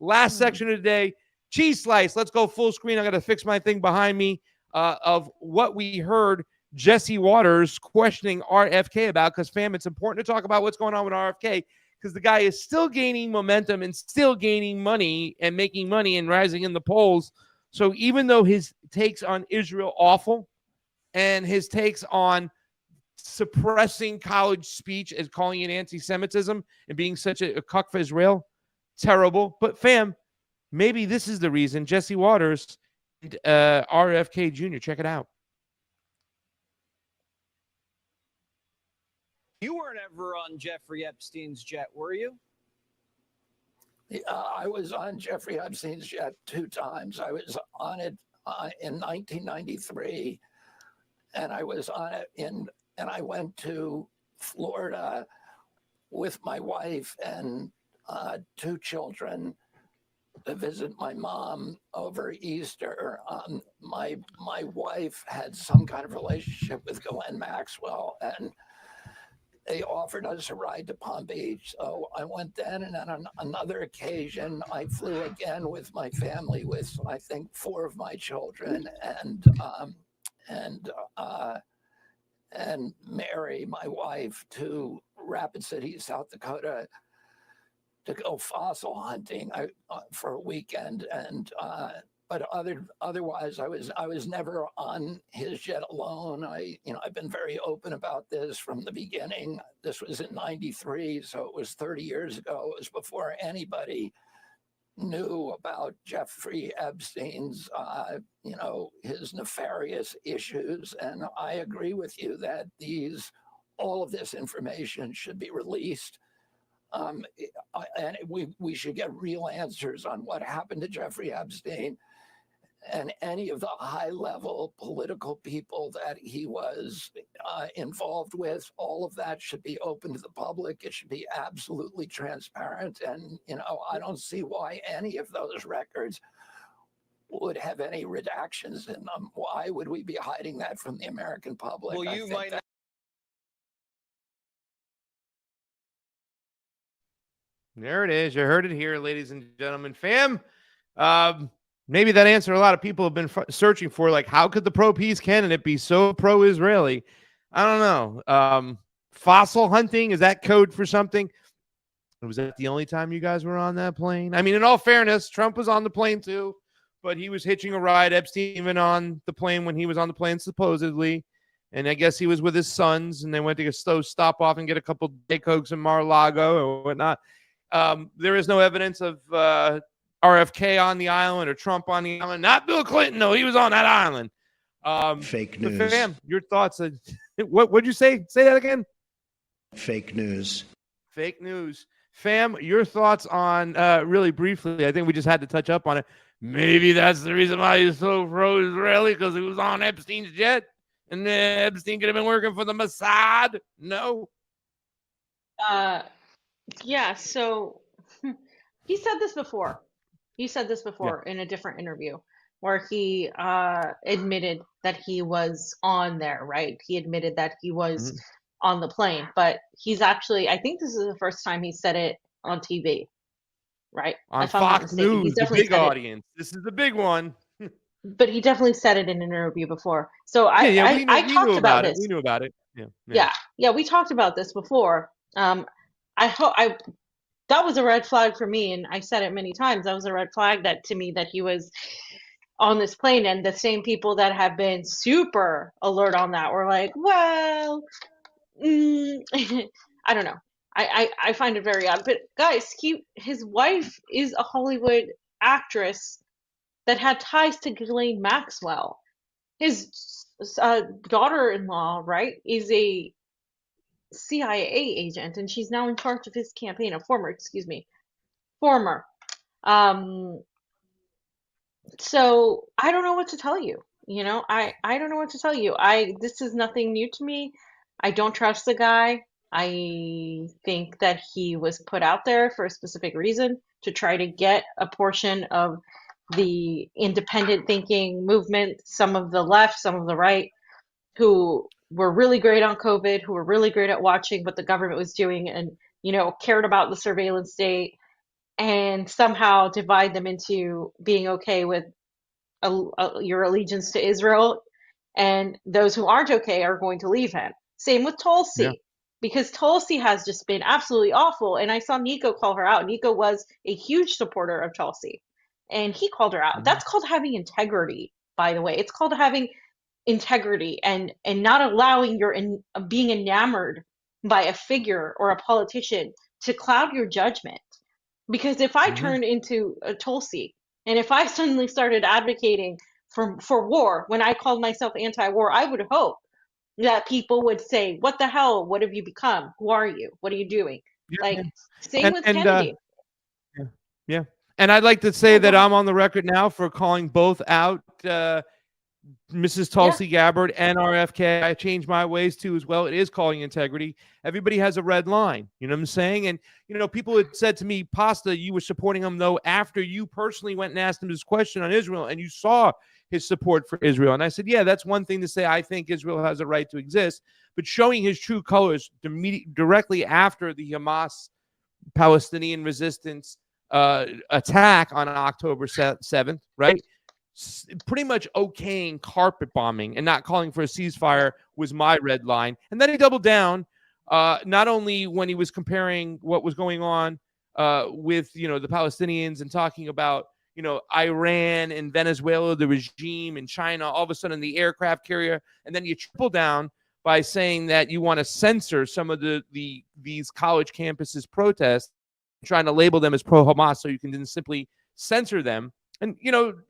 Last section of the day, cheese slice. Let's go full screen. I got to fix my thing behind me of what we heard Jesse Waters questioning RFK about, because, fam, it's important to talk about what's going on with RFK, because the guy is still gaining momentum and still gaining money and making money and rising in the polls. So even though his takes on Israel awful and his takes on suppressing college speech as calling it anti-Semitism and being such a cuck for Israel, terrible. But, fam, maybe this is the reason Jesse Waters and RFK Jr. Check it out. You weren't ever on Jeffrey Epstein's jet, were you? I was on Jeffrey Epstein's jet 2 times. I was on it in 1993, and I was on it and I went to Florida with my wife and 2 children to visit my mom over Easter. My wife had some kind of relationship with Ghislaine Maxwell, and they offered us a ride to Palm Beach. So I went then, and then on another occasion, I flew again with my family, with I think 4 of my children, and Mary, my wife, to Rapid City, South Dakota, to go fossil hunting for a weekend. And but otherwise, I was never on his jet alone. I've been very open about this from the beginning. This was in '93, so it was 30 years ago. It was before anybody knew about Jeffrey Epstein's, his nefarious issues. And I agree with you that all of this information should be released. And we should get real answers on what happened to Jeffrey Epstein and any of the high-level political people that he was involved with. All of that should be open to the public. It should be absolutely transparent. And, I don't see why any of those records would have any redactions in them. Why would we be hiding that from the American public? Well, you might not. There it is. You heard it here, ladies and gentlemen. Fam, maybe that answer a lot of people have been searching for, like, how could the pro-peace candidate be so pro-Israeli? I don't know. Fossil hunting, is that code for something? Was that the only time you guys were on that plane? I mean, in all fairness, Trump was on the plane too, but he was hitching a ride. Epstein even on the plane when he was on the plane, supposedly. And I guess he was with his sons, and they went to a slow stop off and get a couple Day Cokes in Mar-a-Lago or whatnot. There is no evidence of RFK on the island or Trump on the island. Not Bill Clinton, no. He was on that island. Fake news. Fam, your thoughts? What'd you say? Say that again. Fake news. Fake news. Fam, your thoughts on, really briefly, I think we just had to touch up on it. Maybe that's the reason why he's so pro-Israeli, because he was on Epstein's jet, and then Epstein could have been working for the Mossad. No. Yeah, so he said this before. In a different interview where he admitted that he was on there, right? He admitted that he was on the plane, but he's actually, I think this is the first time he said it on TV, right? On Fox News, the big audience. This is the big one. But he definitely said it in an interview before. So I talked about this. We knew about it. Yeah, we talked about this before. That was a red flag for me, and I said it many times. That was a red flag to me that he was on this plane, and the same people that have been super alert on that were like, well, I don't know. I find it very odd. But guys, his wife is a Hollywood actress that had ties to Ghislaine Maxwell. His daughter-in-law, right, is a CIA agent, and she's now in charge of his campaign. Former. So I don't know what to tell you. I don't know what to tell you. This is nothing new to me. I don't trust the guy. I think that he was put out there for a specific reason, to try to get a portion of the independent thinking movement, some of the left, some of the right, who were really great on COVID, who were really great at watching what the government was doing and, cared about the surveillance state. and somehow divide them into being okay with your allegiance to Israel, and those who aren't okay are going to leave him. Same with Yeah. Tulsi, because Tulsi has just been absolutely awful. And I saw Niko call her out. Niko was a huge supporter of Tulsi, and he called her out. Mhm. That's called having integrity, by the way. It's called having integrity and not allowing your being enamored by a figure or a politician to cloud your judgment. Because if I Mhm. turned into a Tulsi, and if I suddenly started advocating for war when I called myself anti-war, I would hope that people would say, "What the hell? What have you become? Who are you? What are you doing?" Yeah, Like, yeah. same with And Kennedy. yeah. Yeah. And I'd like to say Yeah, go that ahead. I'm on the record now for calling both out, Mrs. Yeah, Tulsi Gabbard and RFK. I changed my ways too as well. It is calling integrity. Everybody has a red line. You know what I'm saying? And people had said to me, Pasta, you were supporting him though after you personally went and asked him this question on Israel, and you saw his support for Israel. And I said, yeah, that's one thing to say. I think Israel has a right to exist, but showing his true colors directly after the Hamas Palestinian resistance attack on October 7th, right? Pretty much okaying carpet bombing and not calling for a ceasefire was my red line. And then he doubled down, not only when he was comparing what was going on with, the Palestinians and talking about, Iran and Venezuela, the regime, and China, all of a sudden the aircraft carrier. And then you triple down by saying that you want to censor some of these college campuses protests, trying to label them as pro-Hamas so you can then simply censor them. And,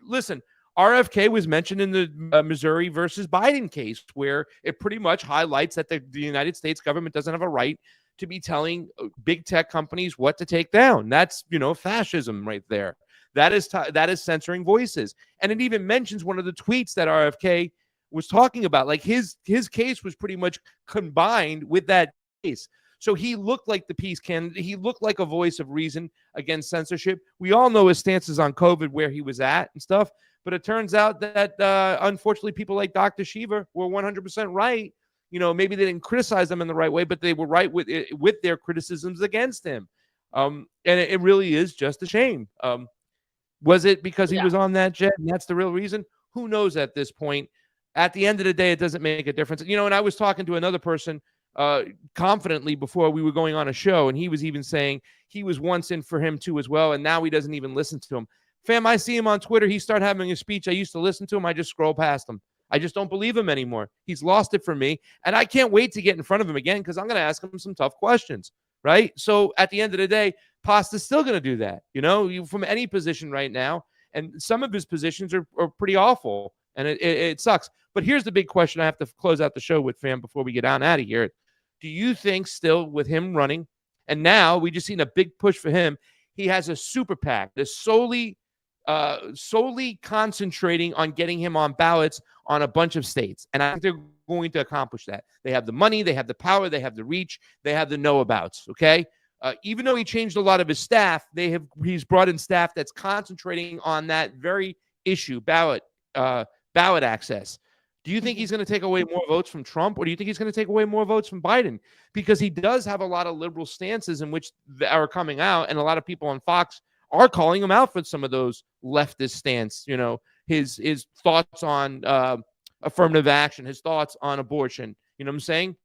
listen, RFK was mentioned in the Missouri versus Biden case, where it pretty much highlights that the United States government doesn't have a right to be telling big tech companies what to take down. That's, fascism right there. That is censoring voices. And it even mentions one of the tweets that RFK was talking about. Like his case was pretty much combined with that case. So he looked like the peace candidate. He looked like a voice of reason against censorship. We all know his stances on COVID, where he was at and stuff. But it turns out that unfortunately, people like Dr. Shiva were 100% right. Maybe they didn't criticize them in the right way, but they were right with their criticisms against him. And it really is just a shame. Was it because he yeah. was on that jet and that's the real reason? Who knows at this point? At the end of the day, it doesn't make a difference. And I was talking to another person confidently before we were going on a show, and he was even saying he was once in for him too as well, and now he doesn't even listen to him. Fam, I see him on Twitter. He started having a speech. I used to listen to him. I just scroll past him. I just don't believe him anymore. He's lost it for me, and I can't wait to get in front of him again because I'm going to ask him some tough questions, right? So at the end of the day, Pasta's still going to do that, from any position right now. And some of his positions are pretty awful, and it sucks. But here's the big question I have to close out the show with, fam, before we get out of here. Do you think still with him running, and now we just seen a big push for him, he has a super PAC that's solely concentrating on getting him on ballots on a bunch of states? And I think they're going to accomplish that. They have the money, they have the power, they have the reach, they have the know-abouts, okay? Even though he changed a lot of his staff, he's brought in staff that's concentrating on that very issue, ballot access. Do you think he's going to take away more votes from Trump, or do you think he's going to take away more votes from Biden? Because he does have a lot of liberal stances in which are coming out, and a lot of people on Fox are calling him out for some of those leftist stance. His thoughts on affirmative action, his thoughts on abortion. You know what I'm saying?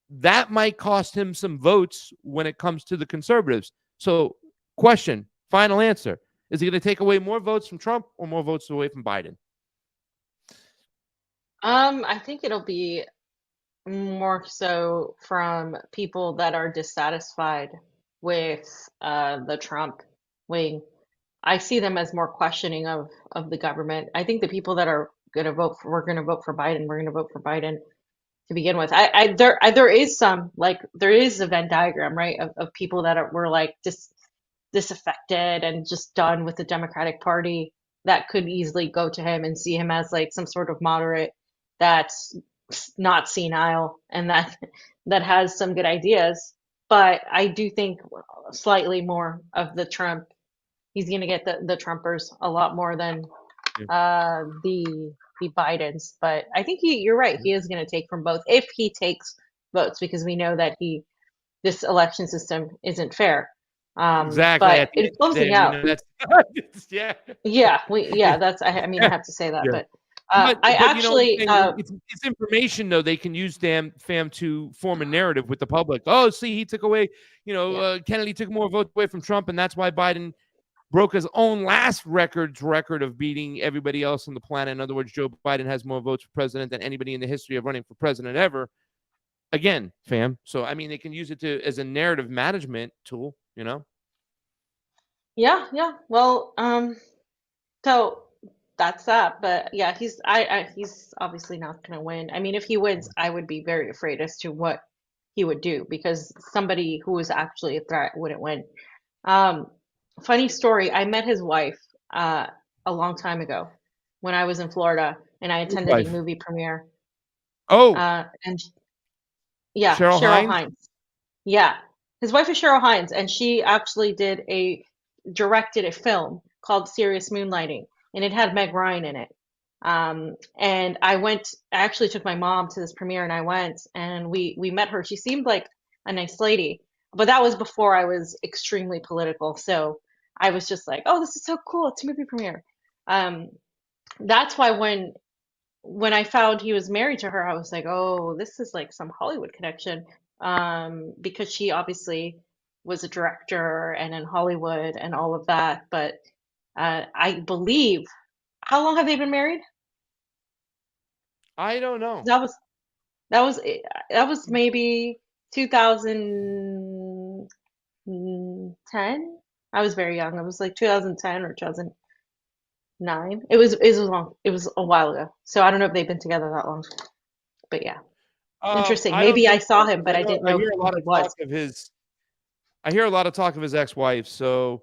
That might cost him some votes when it comes to the conservatives. So, question, final answer. Is he going to take away more votes from Trump or more votes away from Biden? I think it'll be more so from people that are dissatisfied with the Trump wing. I see them as more questioning of the government. I think the people that are going to vote for, we're going to vote for Biden. We're going to vote for Biden to begin with. There is some, like, there is a Venn diagram, right, of people that were like disaffected and just done with the Democratic Party that could easily go to him and see him as like some sort of moderate that's not senile and that has some good ideas. But I do think slightly more of the Trump. He's going to get the Trumpers a lot more than the Bidens. But I think you're right. He is going to take from both if he takes votes, because we know that this election system isn't fair. Exactly. But At the end it's of the closing day, out. that's yeah. Yeah, that's I mean I have to say that, Yeah. but But I you know what I'm actually saying? It's information though. They can use fam to form a narrative with the public. Oh, see, he took away, yeah. Kennedy took more votes away from Trump, and that's why Biden broke his own last record of beating everybody else on the planet. In other words, Joe Biden has more votes for president than anybody in the history of running for president ever. Again, fam. So I mean, they can use it as a narrative management tool. Yeah. Well, so that's that. But yeah, he's obviously not going to win. I mean, if he wins, I would be very afraid as to what he would do because somebody who is actually a threat wouldn't win. Um, Funny story, I met his wife a long time ago when I was in Florida and I His attended a wife. movie premiere. Oh, And yeah, Cheryl Cheryl Hines. Hines. Yeah. His wife is Cheryl Hines, and she actually directed a film called Serious Moonlighting, and it had Meg Ryan in it. And I actually took my mom to this premiere, and I went, and we met her. She seemed like a nice lady, but that was before I was extremely political. So I was just like, oh, this is so cool. It's a movie premiere. Um, that's why when I found he was married to her, I was like, oh, this is like some Hollywood connection. Because she obviously was a director and in Hollywood and all of that. But I believe, how long have they been married? I don't know. That was that was that was maybe 2010. I was very young. It was like 2010 or 2009. It was a while ago. So I don't know if they've been together that long. But yeah. Interesting. I don't Maybe I think saw so, him, 'cause but I didn't I know hear a who lot he of was. talk of his. I hear a lot of talk of his ex-wife. So